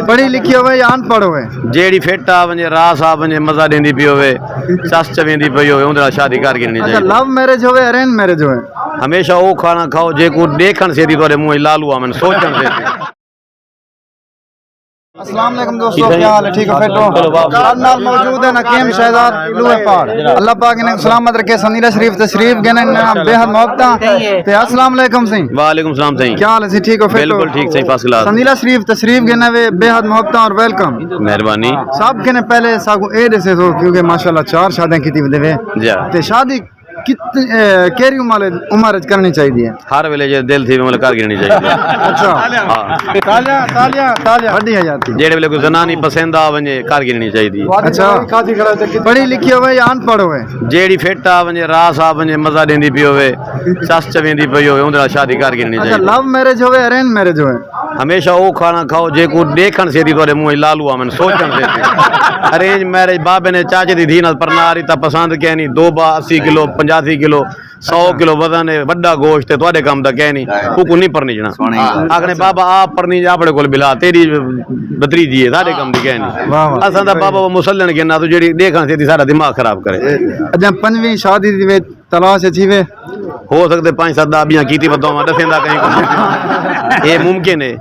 पढ़ी लिखी होवे या अनपढ़ होवे जेड़ी फिट आ वने रास आ वने मजा देंदी पई होवे सस चवेंदी पई होवे उंदे नाल शादी कर गिननी अच्छा चाहिए। लव मैरिज होवे अरेंज मैरिज होवे हमेशा वो खाना खाओ जेको देखण से दी तोरे मुंह लालू आवन सोचण से अस्सलाम वालेकुम दोस्तों, क्या हाल है? ठीक है फिट साथ नाल मौजूद है नकीम शहजाद लूहे पहाड़। अल्लाह पाक ने सलामत रखे। सनीला शरीफ तशरीफ गने बेहद मोहब्बता ते अस्सलाम वालेकुम सही। वालेकुम सलाम सही। क्या हाल है? ठीक हो फिट? बिल्कुल ठीक सही फर्स्ट क्लास। सनीला शरीफ तशरीफ गने वे बेहद मोहब्बता और वेलकम। मेहरबानी। सब के ने पहले सागु ए दसे तो क्योंकि माशाल्लाह 4 शादियां कीती देवे जा ते शादी कितनी केरी उम्र करनी चाहिए? हर वेले जे दिल थी मतलब कर गिननी चाहिए। अच्छा हां तालियां तालियां तालियां बड़ी है जाती जेड़े वेले कोई जनानी पसंद आ वने कर गिननी चाहिए। अच्छा पढ़ी लिखी होवे या अनपढ़ होवे जेड़ी फिट आ वने रास आ वने मजा देंदी पई होवे सस चवेंदी पई होवे उंदे नाल शादी कर गिननी अच्छा चाहिए। लव मैरिज होवे अरेंज मैरिज होवे हमेशा वो खाना खाओ जेको देखण से दी तोरे मुंह लालू आवन सोचण से। अरेंज मैरिज बाबे ने चाचे दी धी नाल परनारी ता पसंद के नहीं 2 बा 80 किलो 85 किलो 100 किलो वजन है वड्डा गोश्त है तुहाडे काम दा कह नहीं कुकू नहीं परनी जना आखने बाबा आप परनी जा अपने कोल बिला तेरी भतरीजी है साडे काम दी कह नहीं असां दा बाबा मुसल्लन के ना तो जेड़ी देखण से दी सारा दिमाग खराब करे। अच्छा पंजवीं शादी दी वे तलाश छीवे हो सकते 5-7 दाबियां कीती बदोमा दसेंदा कहीं ये मुमकिन है।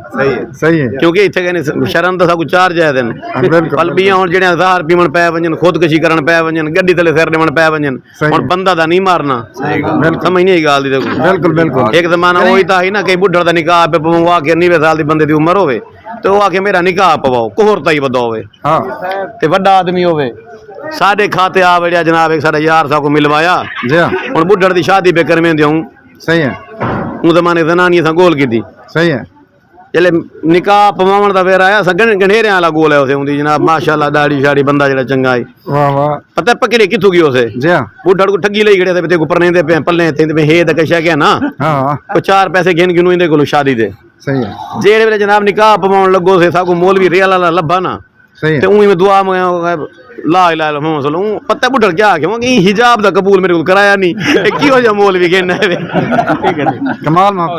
सही है क्योंकि इत्थे कहने शर्म तो सब 4 जायद ने पल बियां हुण जेड़े ज़हर पीवण पै वंजन खुदकशी करन पै वंजन गड्डी थले सिर देवण पै वंजन हुण बंदा दा नहीं मारना समझ नहीं गाल दी बिल्कुल बिल्कुल एक जमाना वही था ही ना कई बुढ़ड़ दा निकाह पे पवा के 90 साल दी बंदे दी उम्र होवे तो वो आके मेरा निकाह पवाओ कोहरता ही बदा होवे हां ते वड्डा आदमी होवे साडे खाते आ वड़िया जनाब एक साडा यार सा को मिलवाया जी हां हुण बुढ़ड़ दी शादी पे करवे देऊं सही है उन जमाने जनानी सा गोल कीती सही है जले निकाह पवावण दा वेर आया सगन गंढेरे वाला गोल है उसे हुंदी जनाब माशाल्लाह दाढ़ी शाड़ी बंदा जेड़ा चंगा है वाह वाह पता पकड़े किथु गयो उसे जी हां बुढ़ड़ को ठगी लई खड़े ते ऊपर नेंदे पे पल्ले ते हे ते कशा क्या ना हां को 4 पैसे गिन गिनू इंदे कोलो शादी दे सही है जेड़े वेले जनाब निकाह पवाउण लगो से साको मौलवी रियल वाला लब्भा ना सही ते है उही में दुआ मंगा ला इलाहा इल्लल्लाह मोहम्मद सल्लल्लाहु पता बुढ़ड़ क्या आखे कि हिजाब दा कबूल मेरे को कराया नहीं ए की हो जा मौलवी कहना है। कमाल माफ